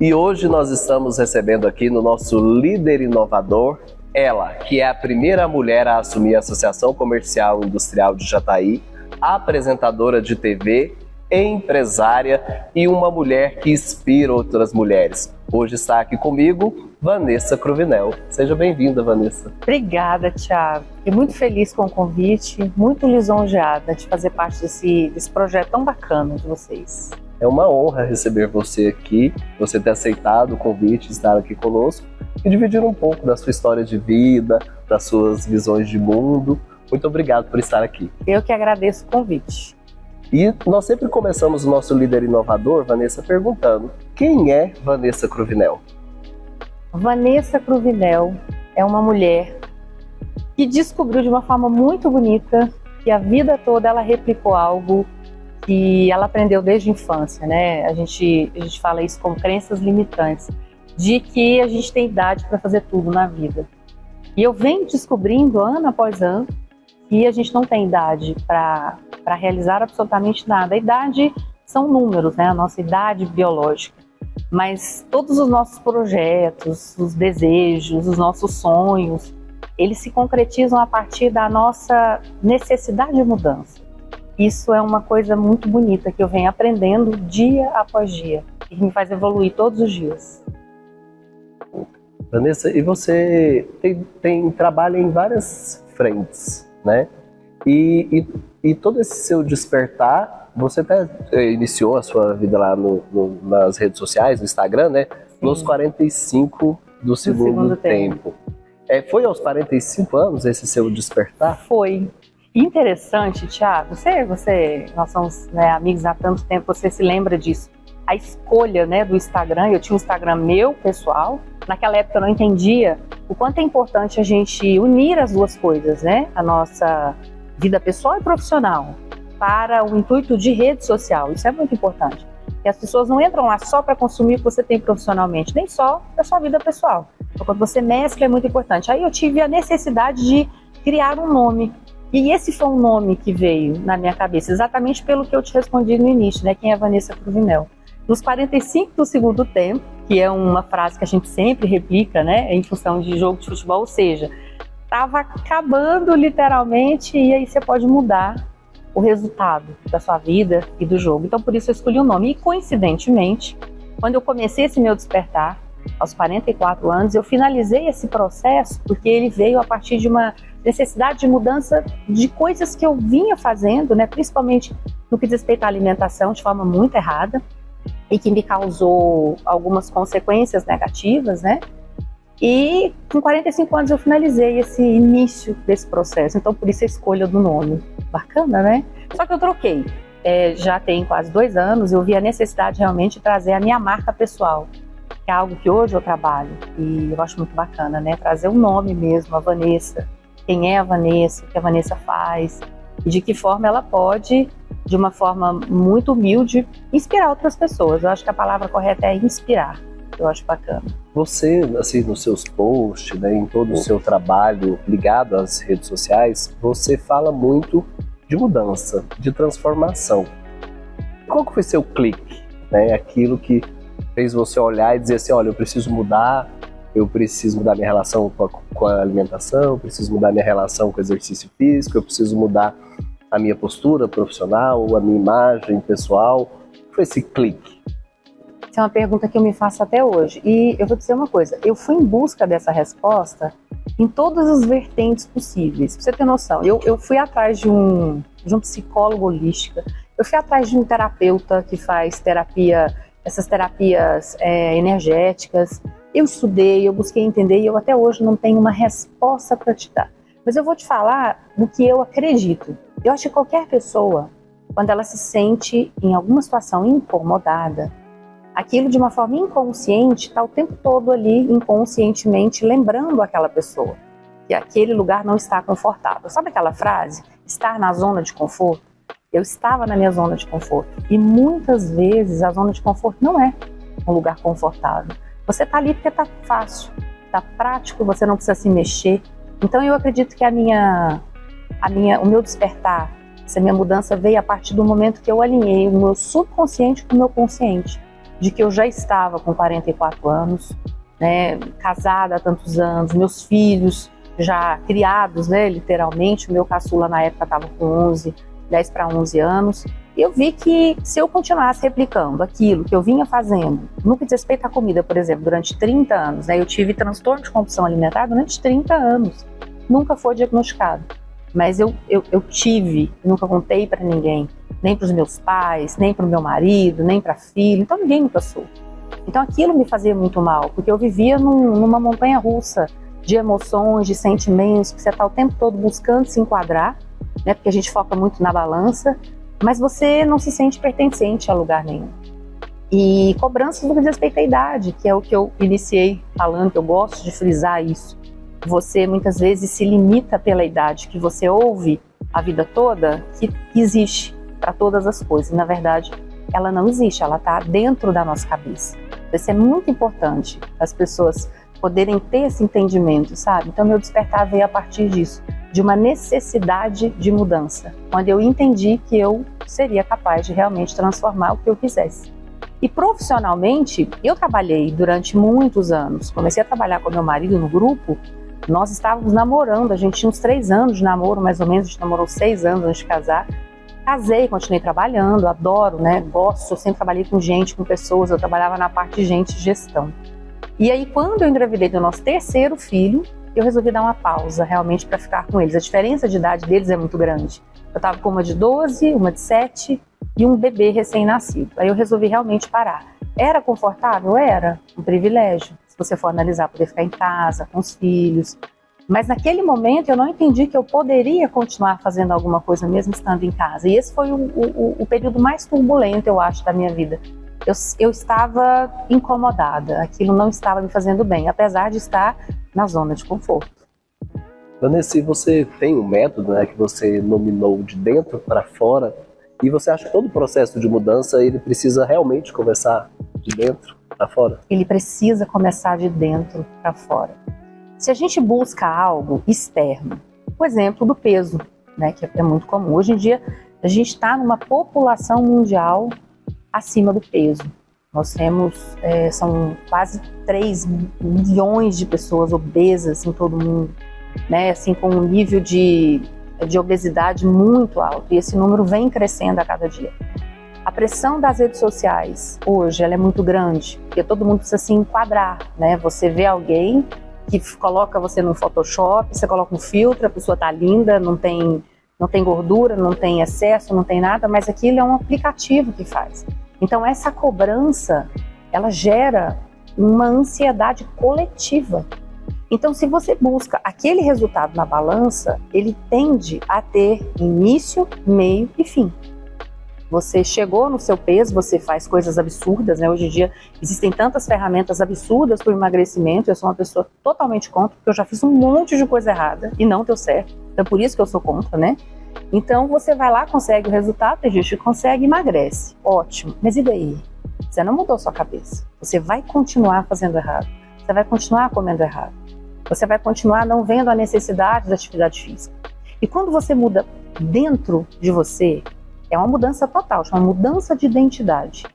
E hoje nós estamos recebendo aqui no nosso Líder Inovador, ela, que é a primeira mulher a assumir a Associação Comercial e Industrial de Jataí, apresentadora de TV, empresária e uma mulher que inspira outras mulheres. Hoje está aqui comigo, Vanessa Cruvinel. Seja bem-vinda, Vanessa. Obrigada, Thiago. Fiquei muito feliz com o convite, muito lisonjeada de fazer parte desse projeto tão bacana de vocês. É uma honra receber você aqui, você ter aceitado o convite de estar aqui conosco e dividir um pouco da sua história de vida, das suas visões de mundo. Muito obrigado por estar aqui. Eu que agradeço o convite. E nós sempre começamos o nosso Líder Inovador, Vanessa, perguntando: quem é Vanessa Cruvinel? Vanessa Cruvinel é uma mulher que descobriu de uma forma muito bonita que a vida toda ela replicou algo que ela aprendeu desde a infância, né? A gente fala isso como crenças limitantes, de que a gente tem idade para fazer tudo na vida. E eu venho descobrindo, ano após ano, que a gente não tem idade para realizar absolutamente nada. A idade são números, né? A nossa idade biológica. Mas todos os nossos projetos, os desejos, os nossos sonhos, eles se concretizam a partir da nossa necessidade de mudança. Isso é uma coisa muito bonita que eu venho aprendendo dia após dia e que me faz evoluir todos os dias. Vanessa, e você trabalha em várias frentes, né? E todo esse seu despertar, você até iniciou a sua vida lá nas redes sociais, no Instagram, né? Sim. Nos 45 do segundo tempo. Foi aos 45 anos esse seu despertar? Foi. Interessante, Thiago, nós somos, né, amigos há tanto tempo, você se lembra disso. A escolha, né, do Instagram, eu tinha um Instagram meu, pessoal. Naquela época eu não entendia o quanto é importante a gente unir as duas coisas, né? A nossa vida pessoal e profissional para o intuito de rede social. Isso é muito importante. E as pessoas não entram lá só para consumir o que você tem profissionalmente, nem só da sua vida pessoal. Então, quando você mescla é muito importante. Aí eu tive a necessidade de criar um nome. E esse foi um nome que veio na minha cabeça, exatamente pelo que eu te respondi no início, né? Quem é Vanessa Cruvinel? Nos 45 do segundo tempo, que é uma frase que a gente sempre replica, né? Em função de jogo de futebol, ou seja, estava acabando literalmente e aí você pode mudar o resultado da sua vida e do jogo. Então, por isso eu escolhi o nome. E, coincidentemente, quando eu comecei esse meu despertar, aos 44 anos, eu finalizei esse processo porque ele veio a partir de uma necessidade de mudança de coisas que eu vinha fazendo, né, principalmente no que diz respeito à alimentação, de forma muito errada, e que me causou algumas consequências negativas, né? E com 45 anos eu finalizei esse início desse processo, então por isso a escolha do nome. Bacana, né? Só que eu troquei. Já tem quase 2 anos, eu vi a necessidade realmente de trazer a minha marca pessoal, que é algo que hoje eu trabalho, e eu acho muito bacana, né? Trazer o nome mesmo, a Vanessa. Quem é a Vanessa, o que a Vanessa faz e de que forma ela pode, de uma forma muito humilde, inspirar outras pessoas. Eu acho que a palavra correta é inspirar. Eu acho bacana. Você, assim, nos seus posts, né, em todo o seu trabalho ligado às redes sociais, você fala muito de mudança, de transformação. Qual que foi seu clique, né? Aquilo que fez você olhar e dizer assim, olha, eu preciso mudar minha relação com a alimentação, eu preciso mudar minha relação com o exercício físico, eu preciso mudar a minha postura profissional, a minha imagem pessoal. Qual foi esse clique? Essa é uma pergunta que eu me faço até hoje. E eu vou dizer uma coisa, eu fui em busca dessa resposta em todas as vertentes possíveis. Pra você ter noção, eu fui atrás de um psicólogo holístico, eu fui atrás de um terapeuta que faz terapia, essas terapias energéticas. Eu estudei, eu busquei entender e eu até hoje não tenho uma resposta para te dar. Mas eu vou te falar do que eu acredito. Eu acho que qualquer pessoa, quando ela se sente em alguma situação incomodada, aquilo de uma forma inconsciente está o tempo todo ali inconscientemente lembrando aquela pessoa que aquele lugar não está confortável. Sabe aquela frase? Estar na zona de conforto? Eu estava na minha zona de conforto e muitas vezes a zona de conforto não é um lugar confortável. Você está ali porque está fácil, está prático, você não precisa se mexer. Então eu acredito que o meu despertar, essa minha mudança veio a partir do momento que eu alinhei o meu subconsciente com o meu consciente. de que eu já estava com 44 anos, né, casada há tantos anos, meus filhos já criados, né, literalmente. O meu caçula na época estava com 10 para 11 anos. E eu vi que se eu continuasse replicando aquilo que eu vinha fazendo, no que diz respeito à comida, por exemplo, durante 30 anos, né, eu tive transtorno de compulsão alimentar durante 30 anos. Nunca foi diagnosticado, mas eu tive, nunca contei para ninguém, nem para os meus pais, nem para o meu marido, nem para filho, então ninguém nunca soube. Então aquilo me fazia muito mal, porque eu vivia numa montanha russa de emoções, de sentimentos, que você está o tempo todo buscando se enquadrar, né, porque a gente foca muito na balança, mas você não se sente pertencente a lugar nenhum. E cobranças do que diz respeito à idade, que é o que eu iniciei falando, que eu gosto de frisar isso. Você muitas vezes se limita pela idade que você ouve a vida toda, que existe para todas as coisas. Na verdade, ela não existe, ela está dentro da nossa cabeça. Isso é muito importante, as pessoas poderem ter esse entendimento, sabe? Então, meu despertar veio a partir disso, de uma necessidade de mudança, quando eu entendi que eu seria capaz de realmente transformar o que eu quisesse. E profissionalmente, eu trabalhei durante muitos anos. Comecei a trabalhar com meu marido no grupo, nós estávamos namorando, a gente tinha uns 3 anos de namoro, mais ou menos, a gente namorou 6 anos antes de casar. Casei, continuei trabalhando, adoro, né? Gosto, eu sempre trabalhei com gente, com pessoas, eu trabalhava na parte de gente e gestão. E aí, quando eu engravidei do nosso 3º filho, eu resolvi dar uma pausa realmente para ficar com eles. A diferença de idade deles é muito grande. Eu estava com uma de 12, uma de 7 e um bebê recém-nascido. Aí eu resolvi realmente parar. Era confortável? Era. Um privilégio. Se você for analisar, poder ficar em casa, com os filhos. Mas naquele momento eu não entendi que eu poderia continuar fazendo alguma coisa mesmo estando em casa. E esse foi o período mais turbulento, eu acho, da minha vida. Eu estava incomodada. Aquilo não estava me fazendo bem, apesar de estar na zona de conforto. Vanessa, você tem um método, né, que você nominou de dentro para fora, e você acha que todo o processo de mudança ele precisa realmente começar de dentro para fora? Ele precisa começar de dentro para fora. Se a gente busca algo externo, por exemplo, do peso, né, que é muito comum. Hoje em dia, a gente está numa população mundial acima do peso. Nós temos, são quase 3 milhões de pessoas obesas em todo o mundo, né? Assim, com um nível de obesidade muito alto. E esse número vem crescendo a cada dia. A pressão das redes sociais, hoje, ela é muito grande, porque todo mundo precisa se enquadrar, né? Você vê alguém que coloca você no Photoshop, você coloca um filtro, a pessoa tá linda, não tem gordura, não tem excesso, não tem nada, mas aquilo é um aplicativo que faz. Então essa cobrança, ela gera uma ansiedade coletiva. Então se você busca aquele resultado na balança, ele tende a ter início, meio e fim. Você chegou no seu peso, você faz coisas absurdas, né? Hoje em dia existem tantas ferramentas absurdas para o emagrecimento, eu sou uma pessoa totalmente contra, porque eu já fiz um monte de coisa errada e não deu certo. Então por isso que eu sou contra, né? Então você vai lá, consegue o resultado, tem gente que consegue e emagrece. Ótimo, mas e daí? Você não mudou sua cabeça. Você vai continuar fazendo errado. Você vai continuar comendo errado. Você vai continuar não vendo a necessidade da atividade física. E quando você muda dentro de você, é uma mudança total, é uma mudança de identidade.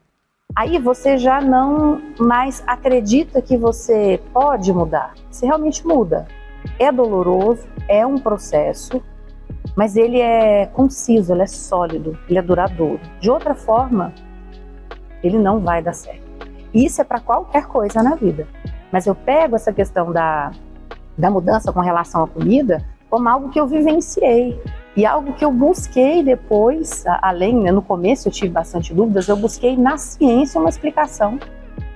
Aí você já não mais acredita que você pode mudar. Você realmente muda. É doloroso, é um processo, mas ele é conciso, ele é sólido, ele é duradouro. De outra forma, ele não vai dar certo. E isso é para qualquer coisa na vida. Mas eu pego essa questão da mudança com relação à comida como algo que eu vivenciei. E algo que eu busquei depois, além, né, no começo eu tive bastante dúvidas, eu busquei na ciência uma explicação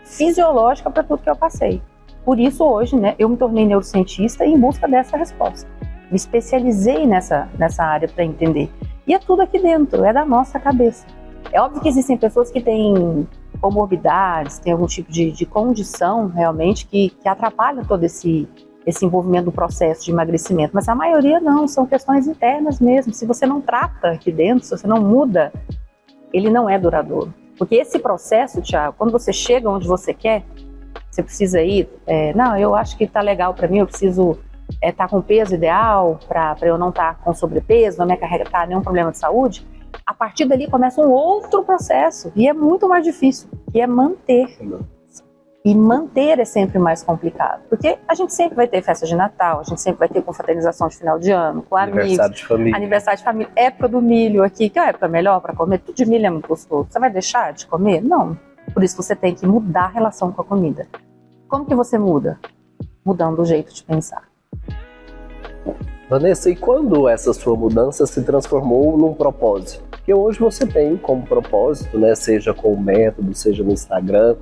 fisiológica para tudo que eu passei. Por isso hoje, né, eu me tornei neurocientista em busca dessa resposta. Me especializei nessa área para entender. E é tudo aqui dentro, é da nossa cabeça. É óbvio que existem pessoas que têm comorbidades, têm algum tipo de condição realmente que atrapalha todo esse envolvimento do processo de emagrecimento, mas a maioria não, são questões internas mesmo. Se você não trata aqui dentro, se você não muda, ele não é duradouro. Porque esse processo, Thiago, quando você chega onde você quer, você precisa ir, não, eu acho que tá legal para mim, eu preciso estar com o peso ideal para eu não estar com sobrepeso, não me acarretar nenhum problema de saúde. A partir dali começa um outro processo e é muito mais difícil. que é manter. E manter é sempre mais complicado, porque a gente sempre vai ter festa de Natal, a gente sempre vai ter confraternização de final de ano, com amigos, aniversário de família, época do milho aqui, que é a época melhor para comer, tudo de milho é muito gostoso. Você vai deixar de comer? Não. Por isso você tem que mudar a relação com a comida. Como que você muda? Mudando o jeito de pensar. Vanessa, e quando essa sua mudança se transformou num propósito? Porque hoje você tem como propósito, né, seja com o método, seja no Instagram,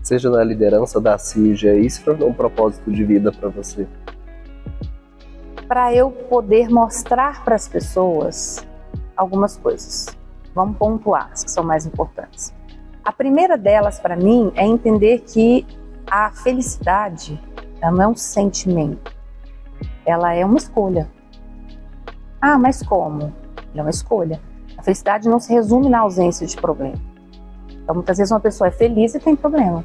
seja na liderança da CIG, isso se tornou um propósito de vida para você? Para eu poder mostrar para as pessoas algumas coisas. Vamos pontuar as que são mais importantes. A primeira delas, para mim, é entender que a felicidade, ela não é um sentimento, ela é uma escolha. Ah, mas como? Ela é uma escolha. A felicidade não se resume na ausência de problema. Então, muitas vezes uma pessoa é feliz e tem problema.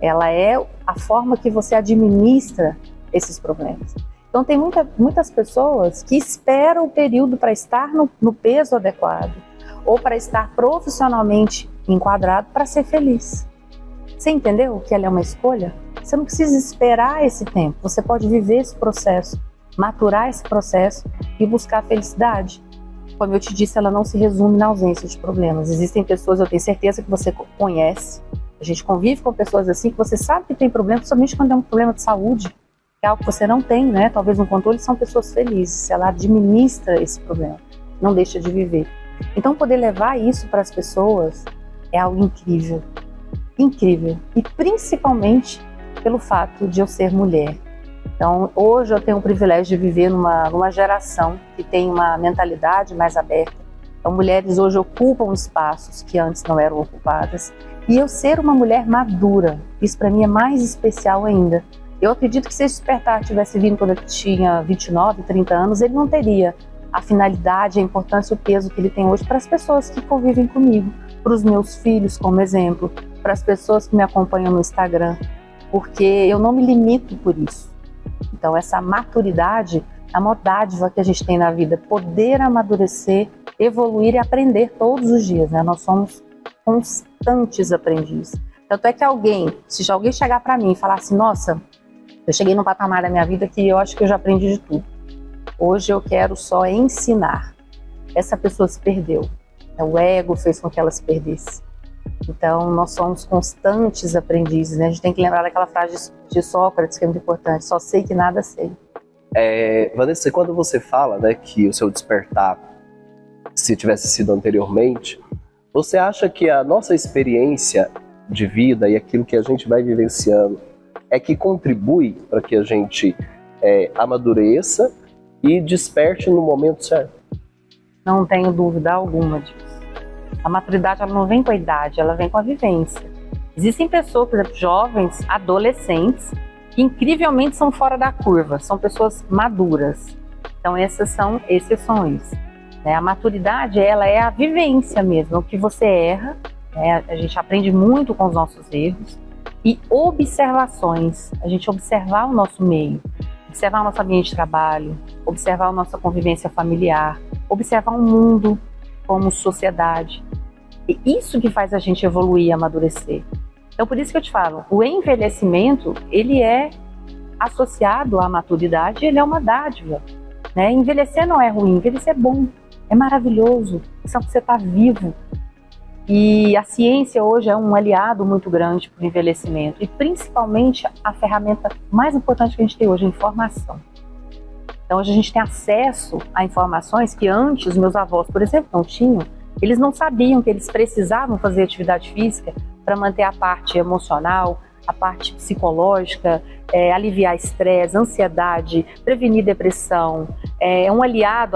Ela é a forma que você administra esses problemas. Então, tem muitas pessoas que esperam o período para estar no peso adequado ou para estar profissionalmente enquadrado para ser feliz. Você entendeu que ela é uma escolha? Você não precisa esperar esse tempo. Você pode viver esse processo, maturar esse processo e buscar a felicidade. Como eu te disse, ela não se resume na ausência de problemas. Existem pessoas, eu tenho certeza que você conhece, a gente convive com pessoas assim, que você sabe que tem problema, principalmente quando é um problema de saúde, que é algo que você não tem, né? Talvez um controle, são pessoas felizes. Ela administra esse problema, não deixa de viver. Então, poder levar isso para as pessoas é algo incrível. Incrível. E principalmente pelo fato de eu ser mulher. Então, hoje eu tenho o privilégio de viver numa geração que tem uma mentalidade mais aberta. Então, mulheres hoje ocupam espaços que antes não eram ocupadas. E eu ser uma mulher madura, isso para mim é mais especial ainda. Eu acredito que se esse despertar tivesse vindo quando eu tinha 29, 30 anos, ele não teria a finalidade, a importância e o peso que ele tem hoje para as pessoas que convivem comigo, para os meus filhos como exemplo, para as pessoas que me acompanham no Instagram, porque eu não me limito por isso. Então, essa maturidade é uma dádiva que a gente tem na vida, poder amadurecer, evoluir e aprender todos os dias, né? Nós somos constantes aprendizes. Tanto é que se alguém chegar para mim e falar assim, nossa, eu cheguei num patamar da minha vida que eu acho que eu já aprendi de tudo. Hoje eu quero só ensinar. Essa pessoa se perdeu. O ego fez com que ela se perdesse. Então, nós somos constantes aprendizes, né? A gente tem que lembrar daquela frase de Sócrates, que é muito importante, só sei que nada sei. Vanessa, quando você fala, né, que o seu despertar, se tivesse sido anteriormente, você acha que a nossa experiência de vida e aquilo que a gente vai vivenciando é que contribui para que a gente amadureça e desperte no momento certo? Não tenho dúvida alguma disso. A maturidade, ela não vem com a idade, ela vem com a vivência. Existem pessoas, por exemplo, jovens, adolescentes, que incrivelmente são fora da curva, são pessoas maduras. Então essas são exceções. A maturidade, ela é a vivência mesmo, o que você erra, né? A gente aprende muito com os nossos erros. E observações, a gente observar o nosso meio, observar o nosso ambiente de trabalho, observar a nossa convivência familiar, observar o mundo como sociedade. E isso que faz a gente evoluir e amadurecer. Então, por isso que eu te falo, o envelhecimento, ele é associado à maturidade, ele é uma dádiva, né? Envelhecer não é ruim, envelhecer é bom, é maravilhoso, só que você está vivo. E a ciência hoje é um aliado muito grande para o envelhecimento, e principalmente a ferramenta mais importante que a gente tem hoje, a informação. Então hoje a gente tem acesso a informações que antes meus avós, por exemplo, não tinham. Eles não sabiam que eles precisavam fazer atividade física para manter a parte emocional, a parte psicológica, aliviar estresse, ansiedade, prevenir depressão, é um aliado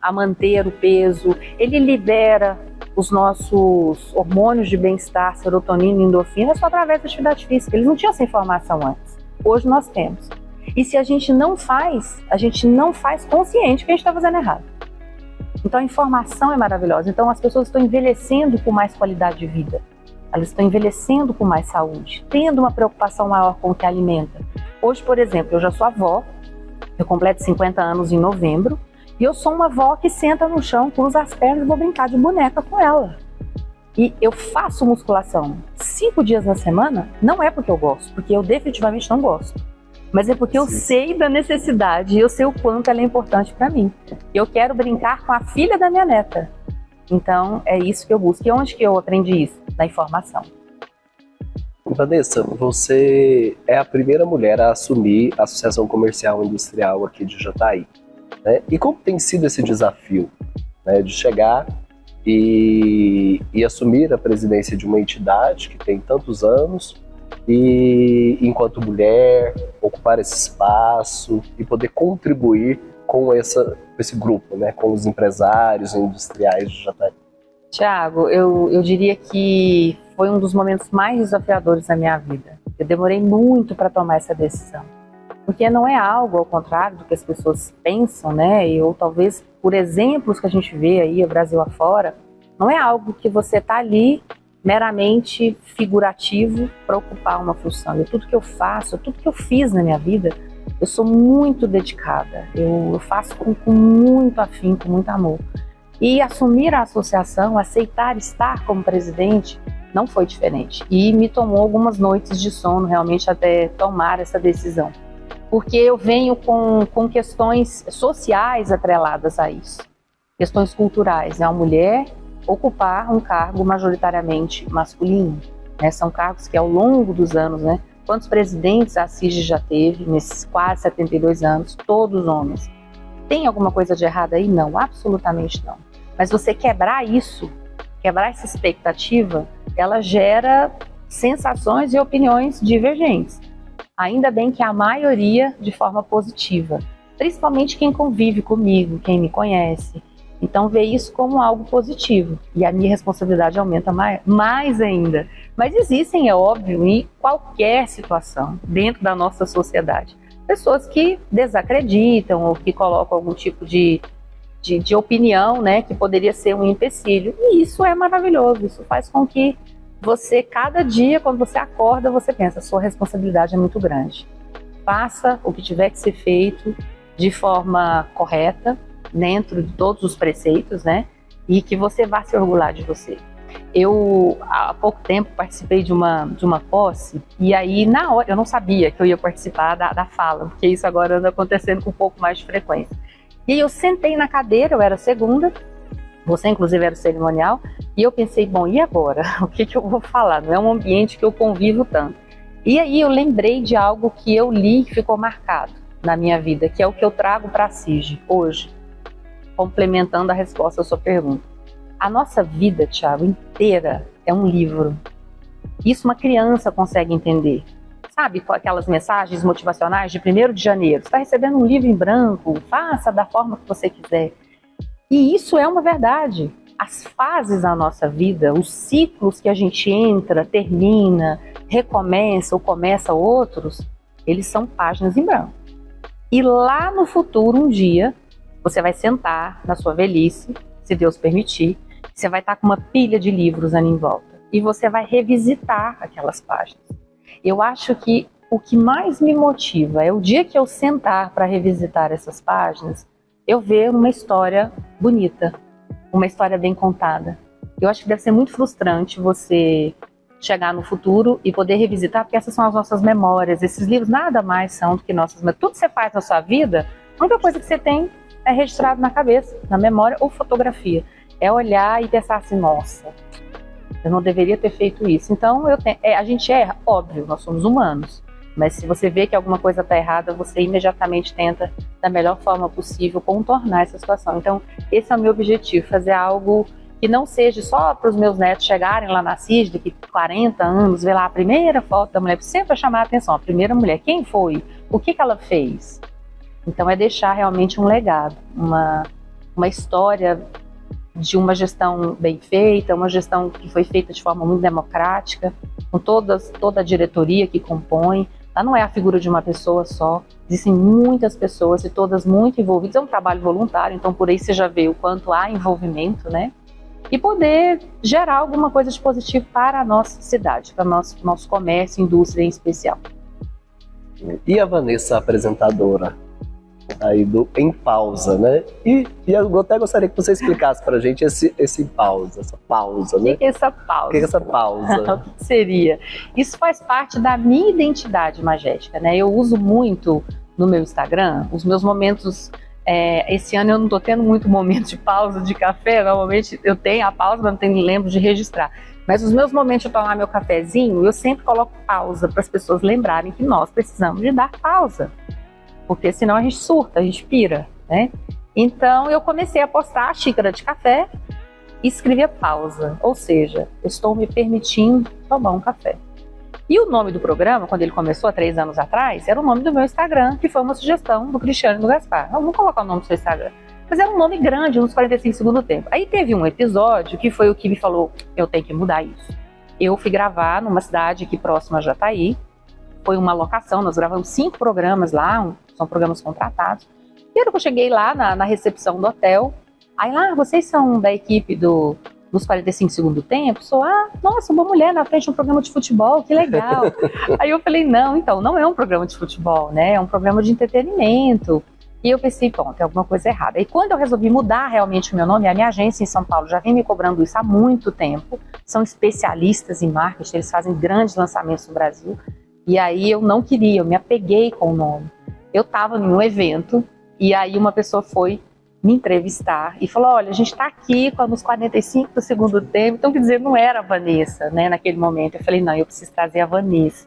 a manter o peso, ele libera os nossos hormônios de bem-estar, serotonina e endorfina, só através da atividade física. Eles não tinham essa informação antes. Hoje nós temos. E se a gente não faz consciente que a gente está fazendo errado. Então a informação é maravilhosa. Então as pessoas estão envelhecendo com mais qualidade de vida. Elas estão envelhecendo com mais saúde, tendo uma preocupação maior com o que alimenta. Hoje, por exemplo, eu já sou avó, eu completo 50 anos em novembro, e eu sou uma avó que senta no chão, cruza as pernas e vou brincar de boneca com ela. E eu faço musculação 5 dias na semana, não é porque eu gosto, porque eu definitivamente não gosto. Mas é porque eu sei da necessidade e eu sei o quanto ela é importante para mim. Eu quero brincar com a filha da minha neta. Então, é isso que eu busco. E onde que eu aprendi isso? Na informação. Vanessa, você é a primeira mulher a assumir a Associação Comercial e Industrial aqui de Jataí, né? E como tem sido esse desafio, né, de chegar e assumir a presidência de uma entidade que tem tantos anos e, enquanto mulher, ocupar esse espaço e poder contribuir com esse grupo, né, com os empresários e industriais de Jataí? Tiago, eu diria que foi um dos momentos mais desafiadores da minha vida. Eu demorei muito para tomar essa decisão. Porque não é algo ao contrário do que as pessoas pensam, né? Ou talvez por exemplos que a gente vê aí, o Brasil afora, não é algo que você está ali meramente figurativo para ocupar uma função. Tudo que eu faço, tudo que eu fiz na minha vida, eu sou muito dedicada. Eu faço com muito afinco, com muito amor. E assumir a associação, aceitar estar como presidente, não foi diferente. E me tomou algumas noites de sono realmente até tomar essa decisão. Porque eu venho com questões sociais atreladas a isso. Questões culturais. É uma mulher ocupar um cargo majoritariamente masculino, né? São cargos que ao longo dos anos, né? Quantos presidentes a CIG já teve nesses quase 72 anos? Todos homens. Tem alguma coisa de errado aí? Não, absolutamente não. Mas você quebrar isso, quebrar essa expectativa, ela gera sensações e opiniões divergentes. Ainda bem que a maioria de forma positiva, principalmente quem convive comigo, quem me conhece. Então vê isso como algo positivo e a minha responsabilidade aumenta mais ainda. Mas existem, é óbvio, em qualquer situação dentro da nossa sociedade, pessoas que desacreditam ou que colocam algum tipo de opinião, né, que poderia ser um empecilho. E isso é maravilhoso, isso faz com que você, cada dia, quando você acorda, você pensa, sua responsabilidade é muito grande. Faça o que tiver que ser feito de forma correta, dentro de todos os preceitos, né, e que você vá se orgulhar de você. Eu, há pouco tempo, participei de uma posse, e aí, na hora, eu não sabia que eu ia participar da fala, porque isso agora anda acontecendo com um pouco mais de frequência. E aí eu sentei na cadeira, eu era a segunda, você inclusive era o cerimonial, e eu pensei, bom, e agora? O que eu vou falar? Não é um ambiente que eu convivo tanto. E aí eu lembrei de algo que eu li e ficou marcado na minha vida, que é o que eu trago para a CIG hoje, complementando a resposta à sua pergunta. A nossa vida, Thiago, inteira é um livro. Isso uma criança consegue entender. Sabe, com aquelas mensagens motivacionais de 1º de janeiro, você está recebendo um livro em branco, faça da forma que você quiser. E isso é uma verdade. As fases da nossa vida, os ciclos que a gente entra, termina, recomeça ou começa outros, eles são páginas em branco. E lá no futuro, um dia, você vai sentar na sua velhice, se Deus permitir, você vai estar com uma pilha de livros ali em volta. E você vai revisitar aquelas páginas. Eu acho que o que mais me motiva é o dia que eu sentar para revisitar essas páginas, eu ver uma história bonita, uma história bem contada. Eu acho que deve ser muito frustrante você chegar no futuro e poder revisitar, porque essas são as nossas memórias. Esses livros nada mais são do que nossas memórias. Tudo que você faz na sua vida, a única coisa que você tem é registrado na cabeça, na memória ou fotografia. É olhar e pensar assim, nossa, eu não deveria ter feito isso. Então, a gente erra, óbvio, nós somos humanos. Mas se você vê que alguma coisa está errada, você imediatamente tenta, da melhor forma possível, contornar essa situação. Então, esse é o meu objetivo, fazer algo que não seja só para os meus netos chegarem lá na CIG, daqui 40 anos, ver lá a primeira foto da mulher, sempre chamar a atenção, a primeira mulher, quem foi? O que ela fez? Então, é deixar realmente um legado, uma história de uma gestão bem feita, uma gestão que foi feita de forma muito democrática, com toda a diretoria que compõe. Ela não é a figura de uma pessoa só, existem muitas pessoas e todas muito envolvidas. É um trabalho voluntário, então por aí você já vê o quanto há envolvimento, né? E poder gerar alguma coisa de positivo para a nossa cidade, para o nosso comércio, indústria em especial. E a Vanessa, apresentadora? aí do Em Pausa, né? E eu até gostaria que você explicasse pra gente esse pausa, essa pausa, né? O que é essa pausa? O que é essa pausa? O que seria? Isso faz parte da minha identidade magética, né? Eu uso muito no meu Instagram os meus momentos. Esse ano eu não estou tendo muito momento de pausa de café, normalmente eu tenho a pausa, mas não lembro de registrar. Mas os meus momentos de tomar meu cafezinho, eu sempre coloco pausa para as pessoas lembrarem que nós precisamos de dar pausa. Porque senão a gente surta, a gente pira, né? Então eu comecei a postar a xícara de café e escrevia pausa. Ou seja, eu estou me permitindo tomar um café. E o nome do programa, quando ele começou há 3 anos atrás, era o nome do meu Instagram, que foi uma sugestão do Cristiano e do Gaspar. Não vou colocar o nome do seu Instagram. Mas era um nome grande, uns 45 segundos do tempo. Aí teve um episódio que foi o que me falou, eu tenho que mudar isso. Eu fui gravar numa cidade aqui próxima a Jataí. Foi uma locação, nós gravamos 5 programas lá, são programas contratados. E era que eu cheguei lá na recepção do hotel, aí lá, vocês são da equipe dos 45 segundos do tempo? Nossa, uma mulher na frente de um programa de futebol, que legal. Aí eu falei, não, então, não é um programa de futebol, né? É um programa de entretenimento. E eu pensei, bom, tem alguma coisa errada. E quando eu resolvi mudar realmente o meu nome, a minha agência em São Paulo já vem me cobrando isso há muito tempo. São especialistas em marketing, eles fazem grandes lançamentos no Brasil. E aí eu não queria, eu me apeguei com o nome. Eu estava em um evento e aí uma pessoa foi me entrevistar e falou, olha, a gente está aqui nos 45 do segundo tempo, então quer dizer, não era a Vanessa, né, naquele momento. Eu falei, não, eu preciso trazer a Vanessa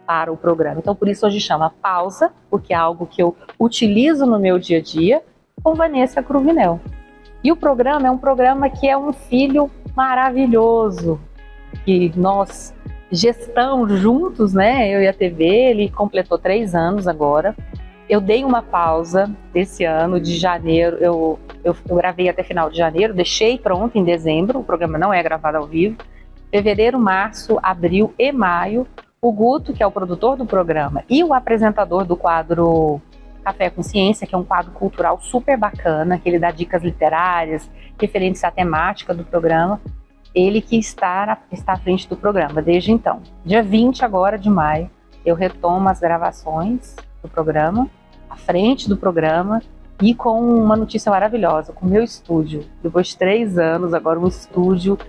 para o programa. Então por isso hoje chama Pausa, porque é algo que eu utilizo no meu dia a dia com Vanessa Cruvinel. E o programa é um programa que é um filho maravilhoso, que nós gestamos juntos, né, eu e a TV, ele completou 3 anos agora. Eu dei uma pausa esse ano, de janeiro, eu gravei até final de janeiro, deixei pronto em dezembro, o programa não é gravado ao vivo. Fevereiro, março, abril e maio, o Guto, que é o produtor do programa, e o apresentador do quadro Café com Ciência, que é um quadro cultural super bacana, que ele dá dicas literárias, referentes à temática do programa, ele que está à frente do programa desde então. Dia 20 agora de maio, eu retomo as gravações do programa, à frente do programa, e com uma notícia maravilhosa, com o meu estúdio. Depois de 3 anos, agora um estúdio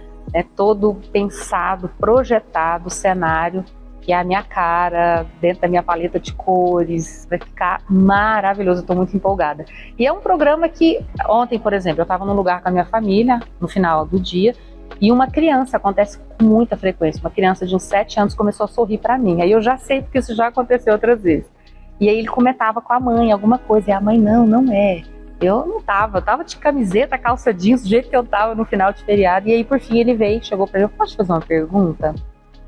todo pensado, projetado, cenário, que é a minha cara, dentro da minha paleta de cores, vai ficar maravilhoso, eu estou muito empolgada. E é um programa que, ontem, por exemplo, eu estava num lugar com a minha família, no final do dia, e uma criança, acontece com muita frequência, uma criança de uns 7 anos começou a sorrir para mim, aí eu já sei, porque isso já aconteceu outras vezes. E aí ele comentava com a mãe alguma coisa, e a mãe, não é. Eu não tava, eu tava de camiseta, calça jeans, do jeito que eu tava no final de feriado. E aí por fim ele veio, chegou pra mim, eu posso te fazer uma pergunta?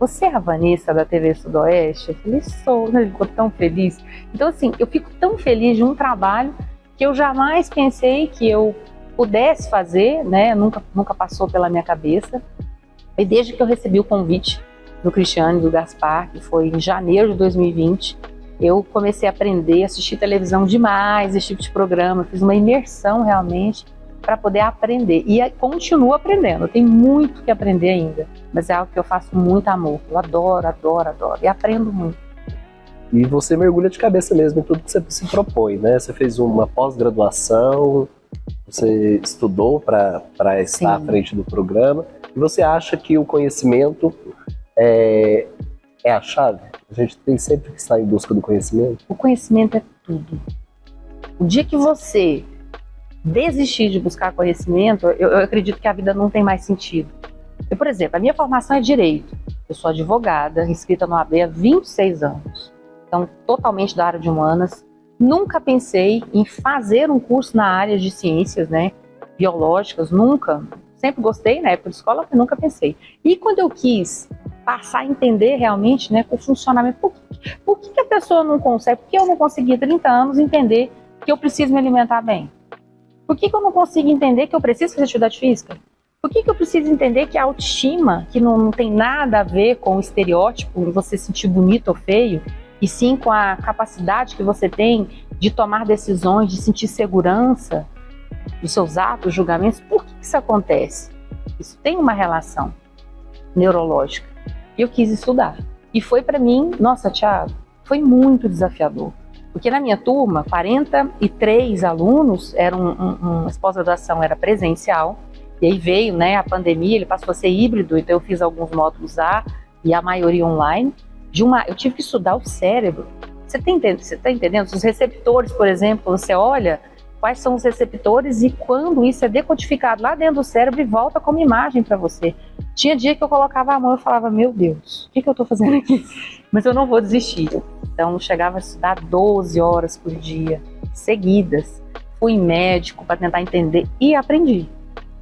Você é a Vanessa da TV Sudoeste? Eu falei, sou, né? Ele ficou tão feliz. Então assim, eu fico tão feliz de um trabalho que eu jamais pensei que eu pudesse fazer, né? Nunca passou pela minha cabeça. E desde que eu recebi o convite do Cristiano e do Gaspar, que foi em janeiro de 2020, eu comecei a aprender, assistir televisão demais, esse tipo de programa, fiz uma imersão realmente para poder aprender. E continuo aprendendo, eu tenho muito que aprender ainda, mas é algo que eu faço com muito amor. Eu adoro e aprendo muito. E você mergulha de cabeça mesmo em tudo que você se propõe, né? Você fez uma pós-graduação, você estudou para estar à frente do programa, e você acha que o conhecimento é a chave? A gente tem sempre que estar em busca do conhecimento. O conhecimento é tudo. O dia que você desistir de buscar conhecimento, eu acredito que a vida não tem mais sentido. Por exemplo, a minha formação é Direito. Eu sou advogada, inscrita no AB há 26 anos. Então, totalmente da área de humanas. Nunca pensei em fazer um curso na área de ciências, né, biológicas, nunca. Sempre gostei na época de escola, mas nunca pensei. E quando eu quis passar a entender realmente, né, o funcionamento, por que a pessoa não consegue, por que eu não consegui há 30 anos entender que eu preciso me alimentar bem? Por que eu não consigo entender que eu preciso fazer atividade física? Por que eu preciso entender que a autoestima, que não tem nada a ver com o estereótipo, você se sentir bonito ou feio, e sim com a capacidade que você tem de tomar decisões, de sentir segurança dos seus atos, julgamentos? Por que isso acontece? Isso tem uma relação neurológica. Eu quis estudar. E foi para mim, nossa, Thiago, foi muito desafiador. Porque na minha turma, 43 alunos, era uma pós-graduação era presencial, e aí veio, né, a pandemia, ele passou a ser híbrido, então eu fiz alguns módulos A e a maioria online. Eu tive que estudar o cérebro. Você tá entendendo? Os receptores, por exemplo, você olha quais são os receptores e quando isso é decodificado lá dentro do cérebro e volta como imagem para você. Tinha dia que eu colocava a mão e falava, meu Deus, o que eu estou fazendo aqui? Mas eu não vou desistir. Então eu chegava a estudar 12 horas por dia, seguidas. Fui médico para tentar entender e aprendi.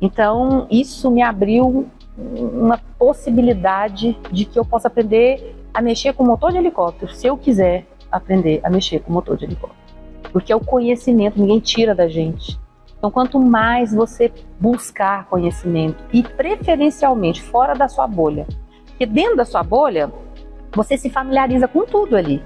Então isso me abriu uma possibilidade de que eu possa aprender a mexer com motor de helicóptero, se eu quiser aprender a mexer com motor de helicóptero. Porque é o conhecimento, ninguém tira da gente. Então, quanto mais você buscar conhecimento, e preferencialmente fora da sua bolha, porque dentro da sua bolha, você se familiariza com tudo ali.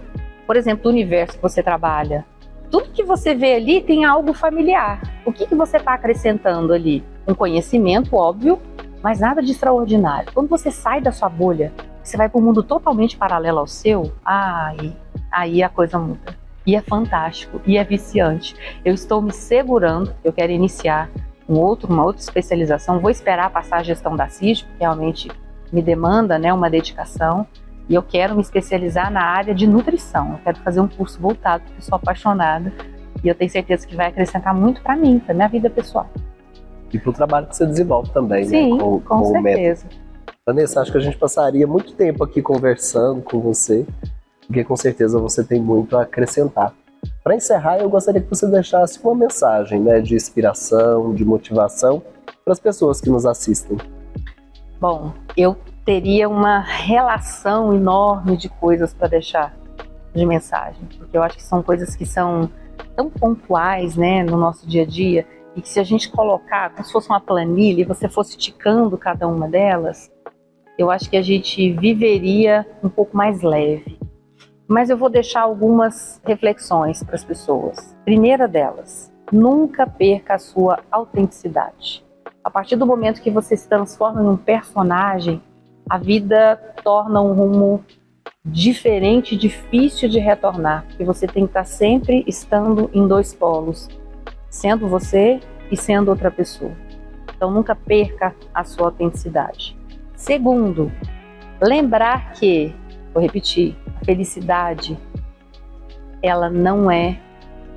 Por exemplo, do universo que você trabalha. Tudo que você vê ali tem algo familiar. O que você está acrescentando ali? Um conhecimento, óbvio, mas nada de extraordinário. Quando você sai da sua bolha, você vai para um mundo totalmente paralelo ao seu, aí a coisa muda. E é fantástico, e é viciante. Eu estou me segurando, eu quero iniciar uma outra especialização, vou esperar passar a gestão da CISP, que realmente me demanda, né, uma dedicação, e eu quero me especializar na área de nutrição. Eu quero fazer um curso voltado, porque eu sou apaixonada, e eu tenho certeza que vai acrescentar muito para mim, para minha vida pessoal. E para o trabalho que você desenvolve também, sim, né? Com certeza. Vanessa, acho que a gente passaria muito tempo aqui conversando com você, porque com certeza você tem muito a acrescentar. Para encerrar, eu gostaria que você deixasse uma mensagem, né, de inspiração, de motivação para as pessoas que nos assistem. Bom, eu teria uma relação enorme de coisas para deixar de mensagem, porque eu acho que são coisas que são tão pontuais, né, no nosso dia a dia, e que se a gente colocar como se fosse uma planilha e você fosse ticando cada uma delas, eu acho que a gente viveria um pouco mais leve. Mas eu vou deixar algumas reflexões para as pessoas. Primeira delas, nunca perca a sua autenticidade. A partir do momento que você se transforma num personagem, a vida torna um rumo diferente, difícil de retornar, porque você tem que estar sempre estando em dois polos, sendo você e sendo outra pessoa. Então nunca perca a sua autenticidade. Segundo, lembrar que, vou repetir, a felicidade, ela não é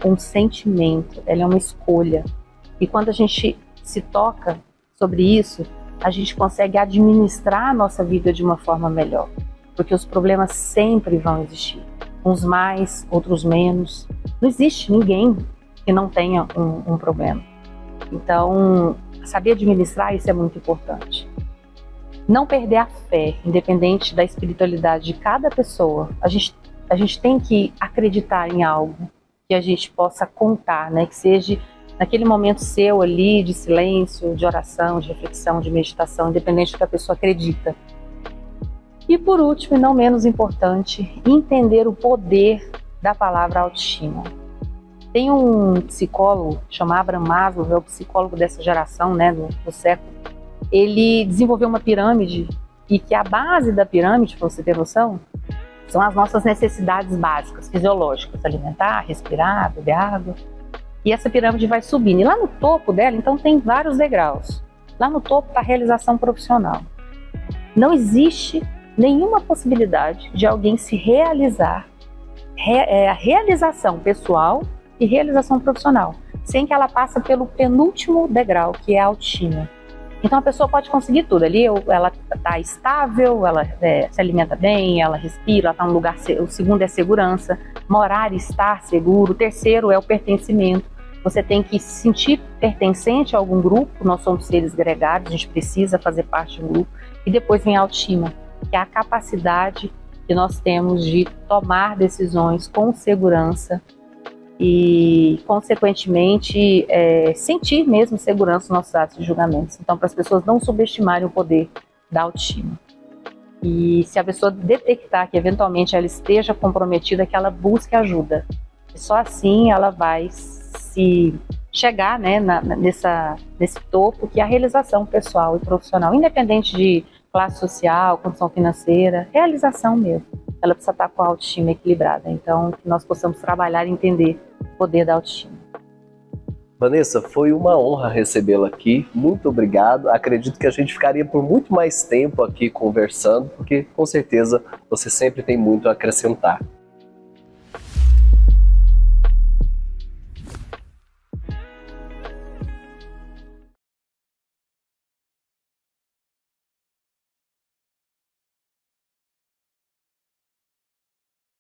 um sentimento, ela é uma escolha. E quando a gente se toca sobre isso, a gente consegue administrar a nossa vida de uma forma melhor. Porque os problemas sempre vão existir. Uns mais, outros menos. Não existe ninguém que não tenha um problema. Então, saber administrar isso é muito importante. Não perder a fé, independente da espiritualidade de cada pessoa. A gente tem que acreditar em algo que a gente possa contar, né? Que seja naquele momento seu ali de silêncio, de oração, de reflexão, de meditação, independente do que a pessoa acredita. E por último, e não menos importante, entender o poder da palavra autoestima. Tem um psicólogo chamado Abraham Maslow, é o psicólogo dessa geração, né, do século. Ele desenvolveu uma pirâmide e que a base da pirâmide, para você ter noção, são as nossas necessidades básicas, fisiológicas, alimentar, respirar, beber água. E essa pirâmide vai subindo. E lá no topo dela, então, tem vários degraus. Lá no topo está a realização profissional. Não existe nenhuma possibilidade de alguém se realizar, a realização pessoal e realização profissional, sem que ela passe pelo penúltimo degrau, que é a autoestima. Então a pessoa pode conseguir tudo ali, ela está estável, ela se alimenta bem, ela respira, ela está num lugar, o segundo é segurança, morar e estar seguro, o terceiro é o pertencimento. Você tem que se sentir pertencente a algum grupo, nós somos seres gregários, a gente precisa fazer parte de um grupo, e depois vem a autoestima, que é a capacidade que nós temos de tomar decisões com segurança e, consequentemente, sentir mesmo segurança nos nossos atos de julgamentos. Então, para as pessoas não subestimarem o poder da autoestima. E se a pessoa detectar que, eventualmente, ela esteja comprometida, que ela busque ajuda. E só assim ela vai se chegar, né, nesse topo, que é a realização pessoal e profissional, independente de classe social, condição financeira, realização mesmo. ela precisa estar com a autoestima equilibrada. Então, que nós possamos trabalhar e entender o poder da autoestima. Vanessa, foi uma honra recebê-la aqui. Muito obrigado. Acredito que a gente ficaria por muito mais tempo aqui conversando, porque com certeza você sempre tem muito a acrescentar.